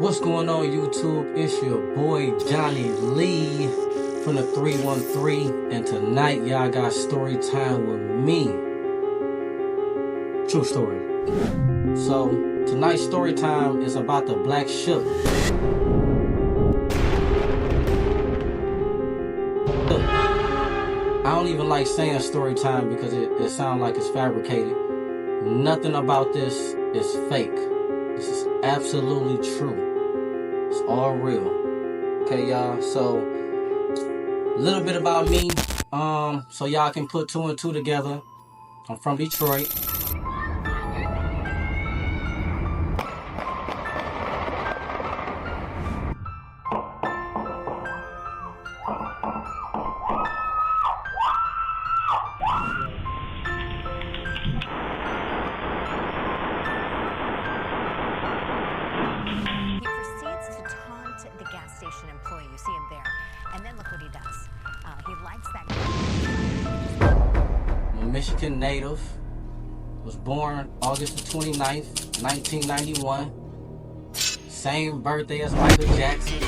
What's going on, YouTube? It's your boy Johnny Lee from the 313, and tonight y'all got story time with me. True story. So tonight's story time is about the Black Shuck. I don't even like saying story time because it sounds like it's fabricated. Nothing about this is fake. This is absolutely true. It's all real. Okay, y'all. So, a little bit about me. So y'all can put two and two together. I'm from Detroit. The gas station employee, you see him there, and then look what he does. He lights that. I'm a Michigan native. Was born August the 29th, 1991. Same birthday as Michael Jackson.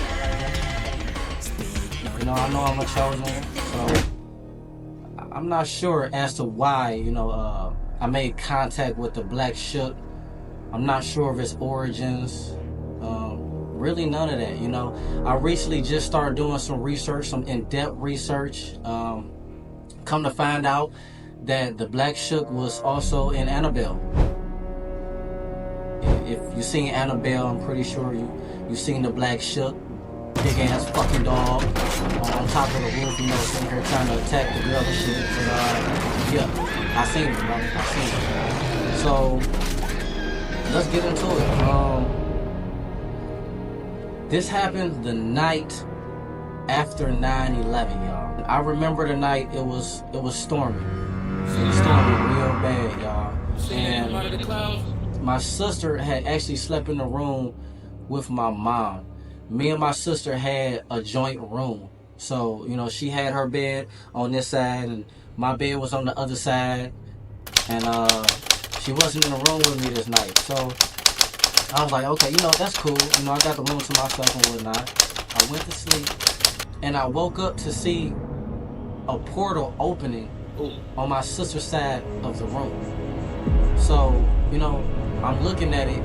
You know, I know I'm a chosen one, so I'm not sure as to why, I made contact with the Black Shuck. I'm not sure of its origins. Really none of that, I recently just started doing some research, some in-depth research. Come to find out that the Black Shuck was also in Annabelle. If you've seen Annabelle, I'm pretty sure you've seen the Black Shuck. Big ass fucking dog on top of the roof, sitting here trying to attack the girl and shit. But yeah, I seen it, bro. I seen it. So let's get into it. This happened the night after 9/11, y'all. I remember the night it was storming. It was storming real bad, y'all. And my sister had actually slept in the room with my mom. Me and my sister had a joint room. So, she had her bed on this side and my bed was on the other side. And she wasn't in the room with me this night. So I was like, okay, that's cool. I got the room to myself and whatnot. I went to sleep, and I woke up to see a portal opening on my sister's side of the room. So, I'm looking at it,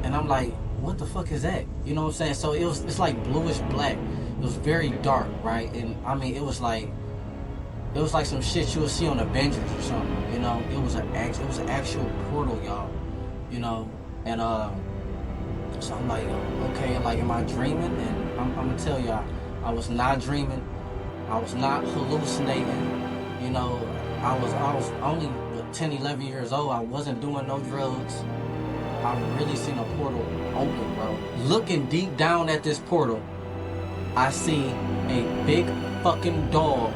and I'm like, what the fuck is that? You know what I'm saying? So it's like bluish black. It was very dark, right? And I mean, it was like some shit you would see on Avengers or something. It was an actual portal, y'all. And so I'm like, okay, like, am I dreaming? And I'm gonna tell y'all, I was not dreaming. I was not hallucinating. I was only 10, 11 years old. I wasn't doing no drugs. I really seen a portal open, bro. Looking deep down at this portal, I see a big fucking dog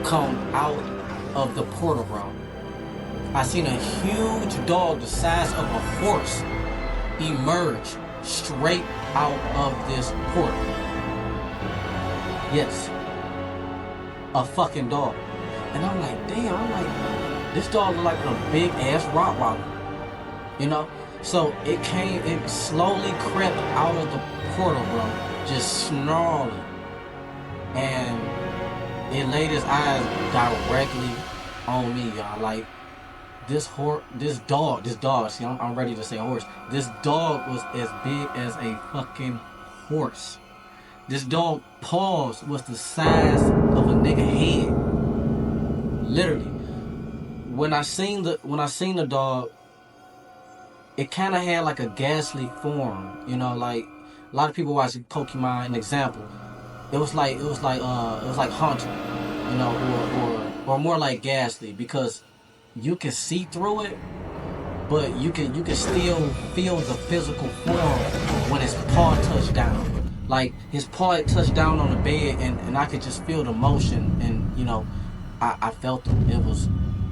come out of the portal, bro. I seen a huge dog the size of a horse emerge straight out of this portal. Yes, a fucking dog. And I'm like, damn, this dog look like a big ass Rottweiler. So it slowly crept out of the portal, bro, just snarling. And it laid its eyes directly on me, y'all. Like, this dog, see, I'm ready to say horse. This dog was as big as a fucking horse. This dog paws was the size of a nigga head. Literally. When I seen the dog, it kind of had like a ghastly form. Like a lot of people watch Pokemon, an example. It was like Hunter, or more like Ghastly, because you can see through it, but you can still feel the physical form when his paw touched down. Like, his paw had touched down on the bed, and I could just feel the motion, and I felt it.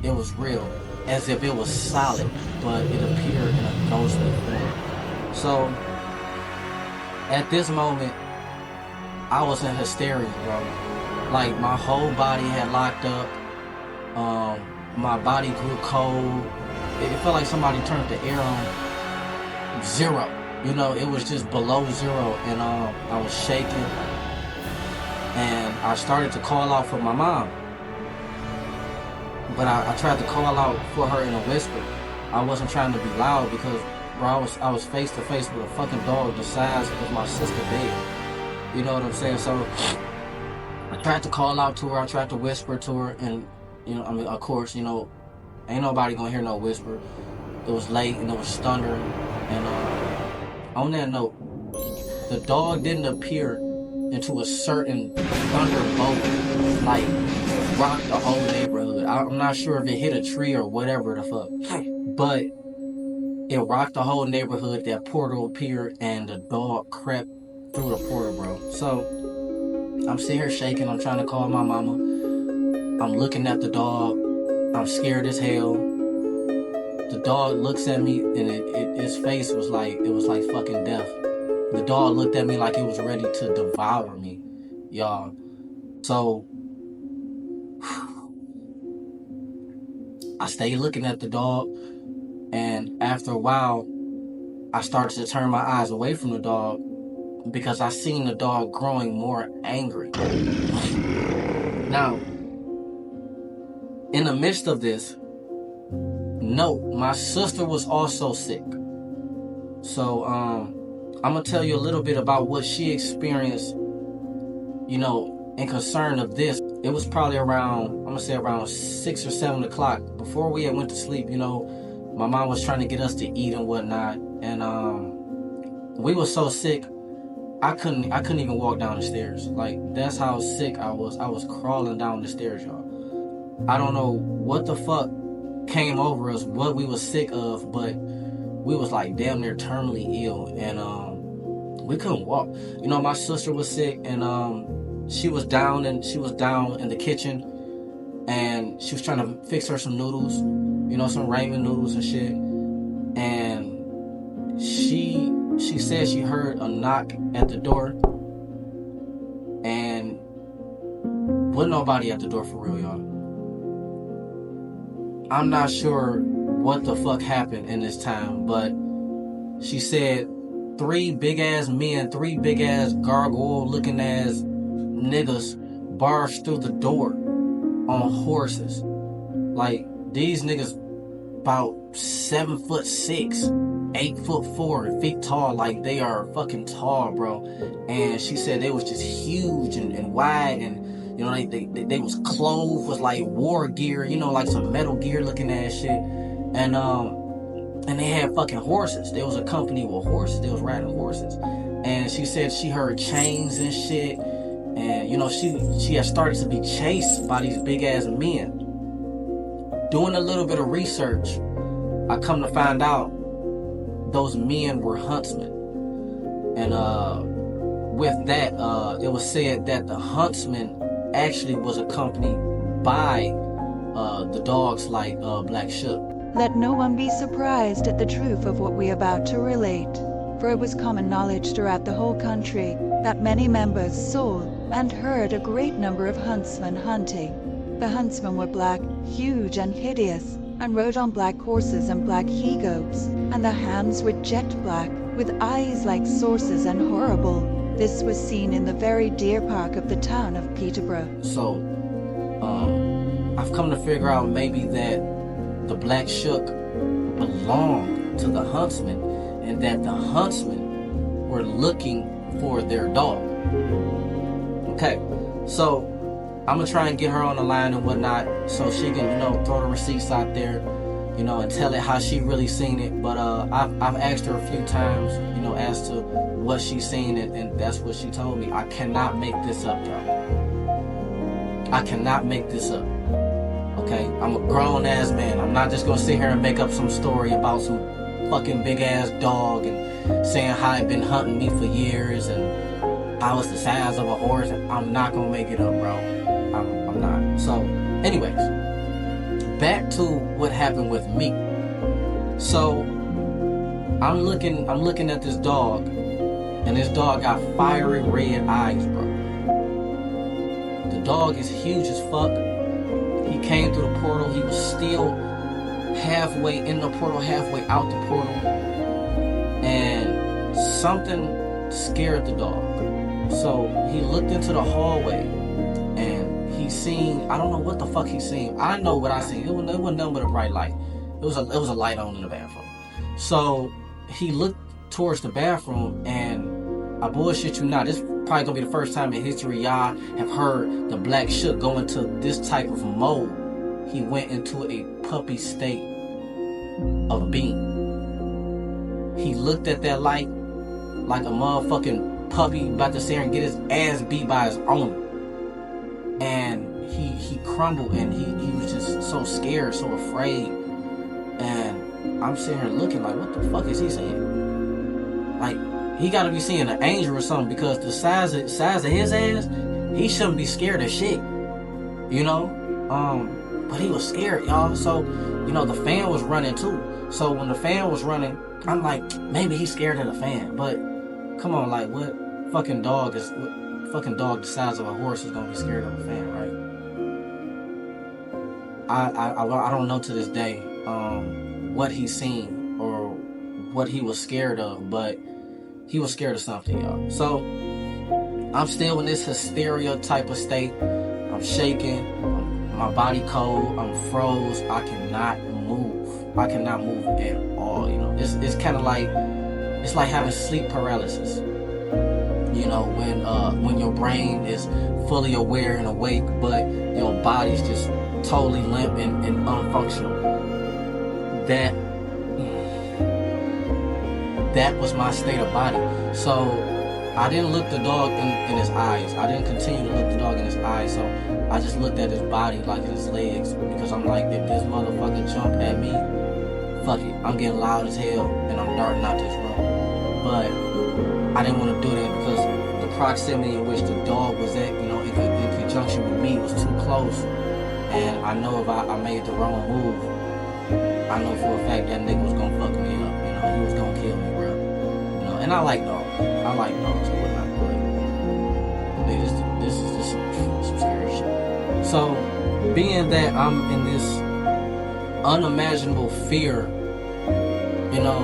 It was real, as if it was solid, but it appeared in a ghostly form. So at this moment, I was in hysteria, bro. Like, my whole body had locked up. My body grew cold. It felt like somebody turned the air on 0. You know, it was just below zero, and I was shaking, and I started to call out for my mom. But I tried to call out for her in a whisper. I wasn't trying to be loud because, bro, I was face to face with a fucking dog the size of my sister bed. You know what I'm saying? So I tried to call out to her. I tried to whisper to her, and you know, I mean, of course, you know, ain't nobody gonna hear no whisper. It was late and it was thunder. And on that note, the dog didn't appear into a certain thunderbolt, like rocked the whole neighborhood. I'm not sure if it hit a tree or whatever the fuck, but it rocked the whole neighborhood. That portal appeared and the dog crept through the portal, bro. So I'm sitting here shaking. I'm trying to call my mama. I'm looking at the dog. I'm scared as hell. The dog looks at me, and its face was like fucking death. The dog looked at me like it was ready to devour me, y'all. So I stayed looking at the dog, and after a while, I started to turn my eyes away from the dog because I seen the dog growing more angry. Now, in the midst of this, note, my sister was also sick. So, I'm gonna tell you a little bit about what she experienced, you know, in concern of this. It was probably around, I'm gonna say around 6 or 7 o'clock. Before we had went to sleep, you know, my mom was trying to get us to eat and whatnot. And we were so sick, I couldn't even walk down the stairs. Like, that's how sick I was. I was crawling down the stairs, y'all. I don't know what the fuck came over us, what we was sick of, but we was like damn near terminally ill, and we couldn't walk. You know, my sister was sick, and she was down in the kitchen, and she was trying to fix her some noodles, you know, some ramen noodles and shit. And she said she heard a knock at the door, and wasn't nobody at the door for real, y'all. I'm not sure what the fuck happened in this time, but she said 3 big ass men, 3 big ass gargoyle looking ass niggas barged through the door on horses. Like, these niggas about 7'6", 8'4", feet tall. Like, they are fucking tall, bro. And she said they was just huge and wide, and you know, they was clothed with like war gear, you know, like some Metal Gear looking ass shit. And they had fucking horses. There was a company with horses. They was riding horses. And she said she heard chains and shit. And you know, she had started to be chased by these big ass men. Doing a little bit of research, I come to find out those men were huntsmen. And with that, it was said that the huntsmen actually was accompanied by the dogs like Black Shuck. Let no one be surprised at the truth of what we are about to relate, for it was common knowledge throughout the whole country that many members saw and heard a great number of huntsmen hunting. The huntsmen were black, huge and hideous, and rode on black horses and black he-goats, and their hands were jet black, with eyes like saucers and horrible. This was seen in the very deer park of the town of Peterborough. So, I've come to figure out maybe that the Black Shuck belonged to the huntsmen, and that the huntsmen were looking for their dog. Okay, so I'm gonna try and get her on the line and whatnot, so she can, you know, throw the receipts out there, you know, and tell it how she really seen it. But I've asked her a few times, you know, as to what she's seen, and that's what she told me. I cannot make this up, y'all. I cannot make this up. Okay, I'm a grown ass man. I'm not just gonna sit here and make up some story about some fucking big ass dog and saying how it been hunting me for years and how it's the size of a horse. I'm not gonna make it up, bro. I'm not. So, anyways, back to what happened with me. So, I'm looking at this dog, and this dog got fiery red eyes, bro. The dog is huge as fuck. He came through the portal. He was still halfway in the portal, halfway out the portal. And something scared the dog. So he looked into the hallway and he seen, I don't know what the fuck he seen. I know what I seen. It wasn't nothing but a bright light. It was a light on in the bathroom. So he looked towards the bathroom, and I bullshit you not, this probably gonna be the first time in history y'all have heard the black Shuck go into this type of mode. He went into a puppy state of being. He looked at that light like a motherfucking puppy about to sit here and get his ass beat by his owner. And he crumbled, and he was just so scared, so afraid. And I'm sitting here looking like, what the fuck is he saying? Like, he gotta be seeing an angel or something, because the size of his ass, he shouldn't be scared of shit. You know? But he was scared, y'all. So, you know, the fan was running too. So when the fan was running, I'm like, maybe he's scared of the fan. But come on, like, what fucking dog the size of a horse is gonna be scared of a fan, right? I don't know to this day what he's seen or what he was scared of, but he was scared of something, y'all. So I'm still in this hysteria type of state. I'm shaking, my body cold, I'm froze, I cannot move. I cannot move at all, you know. It's kind of like, it's like having sleep paralysis. You know, when your brain is fully aware and awake, but your body's just totally limp and unfunctional. That was my state of body. So I didn't look the dog in his eyes. I didn't continue to look the dog in his eyes. So I just looked at his body, like his legs, because I'm like, if this motherfucker jump at me, fuck it, I'm getting loud as hell and I'm darting out this room. But I didn't want to do that because the proximity in which the dog was at, you know, in conjunction with me was too close. And I know if I made the wrong move, I know for a fact that nigga was gonna fuck me up. You know, he was gonna kill me, bro. You know, and I like dogs. I like dogs and whatnot, but this is some scary shit. So, being that I'm in this unimaginable fear, you know,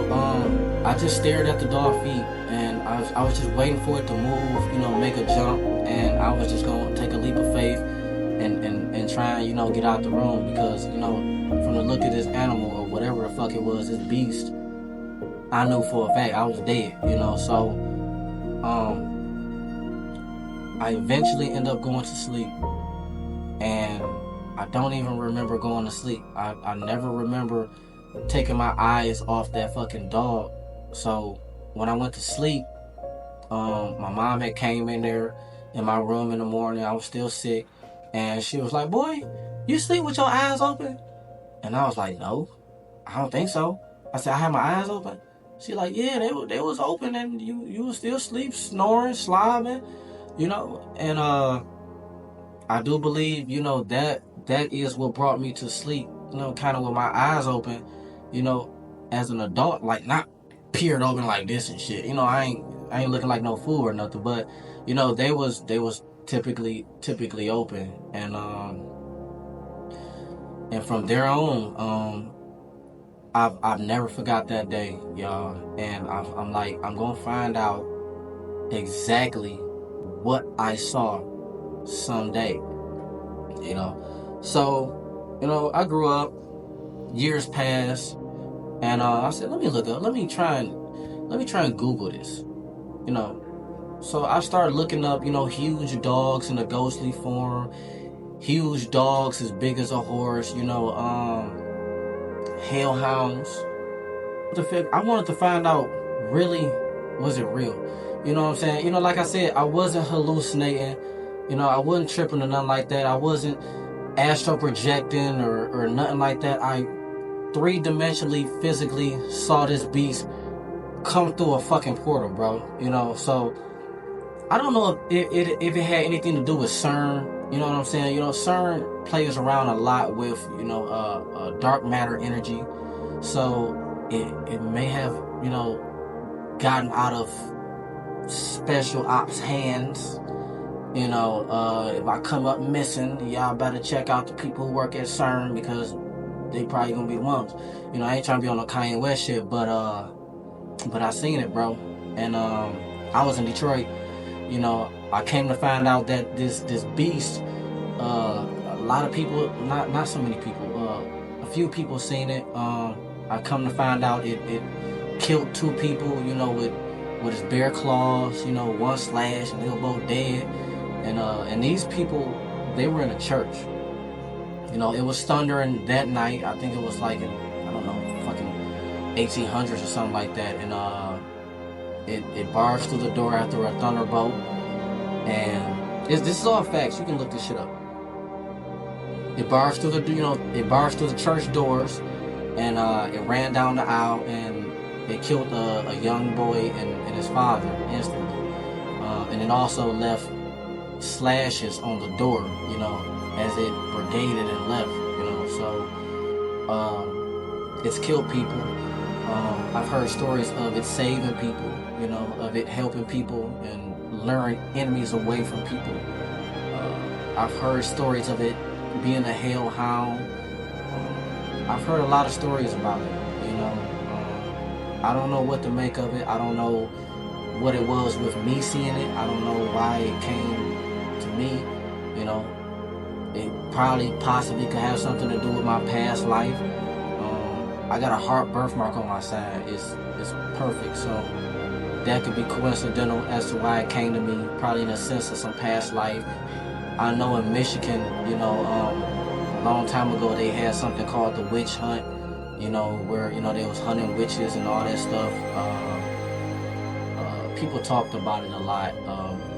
I just stared at the dog feet, and I was just waiting for it to move, you know, make a jump, and I was just gonna take a leap of faith and try and, you know, get out the room, because, you know, from the look of this animal or whatever the fuck it was, this beast, I knew for a fact I was dead, you know. So I eventually end up going to sleep, and I don't even remember going to sleep. I never remember taking my eyes off that fucking dog. So when I went to sleep, my mom had came in there in my room in the morning. I was still sick, and she was like, "Boy, you sleep with your eyes open?" And I was like, "No, I don't think so." I said, "I had my eyes open." She like, "Yeah, they was open, and you was still asleep, snoring, slobbing, you know." And I do believe, you know, that is what brought me to sleep, you know, kind of with my eyes open, you know, as an adult, like not peered open like this and shit. You know, I ain't looking like no fool or nothing, but you know, they was typically open, and from there on, I've never forgot that day, y'all. And I'm like, I'm gonna find out exactly what I saw someday, you know. So, you know, I grew up, years passed, and I said, let me try and Google this, you know. So I started looking up, you know, huge dogs in a ghostly form, huge dogs as big as a horse, you know, hellhounds. I wanted to find out, really, was it real? You know what I'm saying? You know, like I said, I wasn't hallucinating. You know, I wasn't tripping or nothing like that. I wasn't astral projecting or nothing like that. I three-dimensionally, physically saw this beast come through a fucking portal, bro. You know, so I don't know if it had anything to do with CERN. You know what I'm saying? You know, CERN plays around a lot with, you know, dark matter energy. So it may have, you know, gotten out of special ops hands. You know, if I come up missing, y'all better check out the people who work at CERN, because they probably gonna be the ones. You know, I ain't trying to be on no Kanye West shit, but I seen it, bro. and I was in Detroit. You know, I came to find out that this beast, a lot of people, not so many people, a few people seen it. I come to find out it killed 2 people, you know, with its bare claws, you know, 1 slash, and they were both dead. And these people, they were in a church. You know, it was thundering that night. I think it was like in, I don't know, fucking 1800s or something like that. And it barged through the door after a thunderbolt. And this is all facts. You can look this shit up. It barged through the church doors, and it ran down the aisle, and it killed a young boy and his father instantly. And it also left slashes on the door, you know, as it brigaded and left, you know. So it's killed people. I've heard stories of it saving people, you know, of it helping people and luring enemies away from people. I've heard stories of it being a hellhound. I've heard a lot of stories about it, you know. I don't know what to make of it. I don't know what it was with me seeing it. I don't know why it came to me, you know. It possibly could have something to do with my past life. I got a heart birthmark on my side. It's perfect, so that could be coincidental as to why it came to me, probably in a sense of some past life. I know in Michigan, you know, a long time ago they had something called the witch hunt, you know, where, you know, they was hunting witches and all that stuff. People talked about it a lot.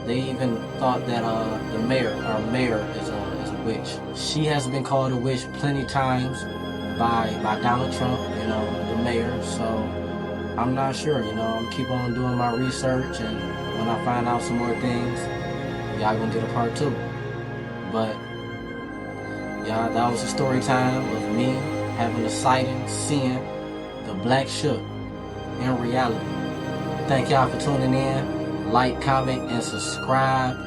They even thought that our mayor is a witch. She has been called a witch plenty times by Donald Trump, you know, the mayor. So I'm not sure, you know. I'm keep on doing my research, and when I find out some more things, y'all gonna get a part 2. But yeah, that was a story time of me having a sighting, seeing the Black Shuck in reality. Thank y'all for tuning in. Like, comment, and subscribe.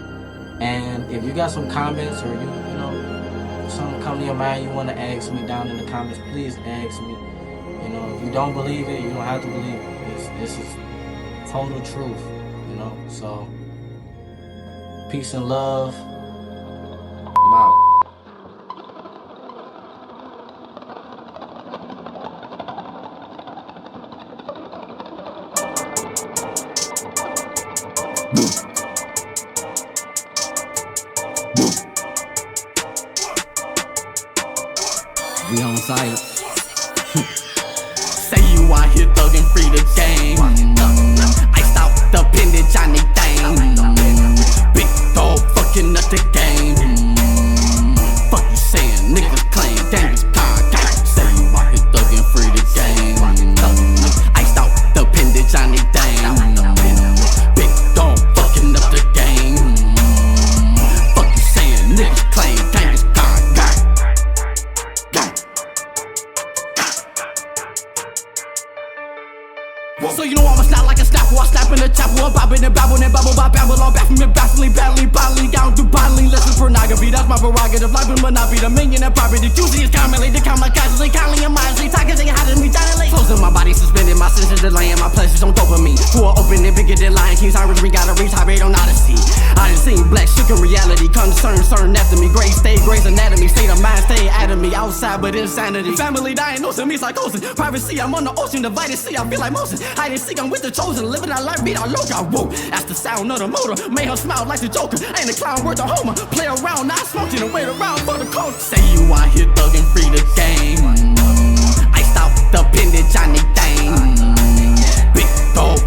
And if you got some comments, or you know, something come to your mind you want to ask me down in the comments, please ask me. You know, if you don't believe it, you don't have to believe it. This is total truth, you know. So peace and love. I'm out. We on site. Say you out here thuggin' free the game. Iced out the appendage on they thing. Big dog fucking up the game. Fuck you saying, niggas claim dangerous contact. Say you out here thuggin' free the game. Iced out the appendage on they thing. Big dog fucking up the game. Fuck you saying, niggas claim dangerous contact. So you know I'm a snap like a snapper, I snap in the chapel, I'm bobbing and babble and babble by babble, I'm baffling and baffling, badly, bodily, down through bodily, listen pornography, that's my prerogative, life and monopoly, the million and property, juicy is commonly, the count like casually, kindly and mindlessly, talking, saying how to me, silently, closing my body, suspended, my senses delaying, my pleasures on dopamine, for open and bigger than Lion King's Iris Ring, gotta reach, high rate on Odyssey, I done seen Black Shuck in reality, concern after me, Grey state, Grey's anatomy, state of mind, stay out of me, outside but insanity, family diagnosing me psychosis, privacy, I'm on the ocean, divided sea, I feel like Moses, hide and seek, I'm with the chosen, living our life, beat our loca, whoa, that's the sound of the motor, made her smile like the Joker, ain't a clown worth a homer, play around, not smoking and wait around for the coach, say you out here thuggin' free the game, iced out the appendage on they thing, big dog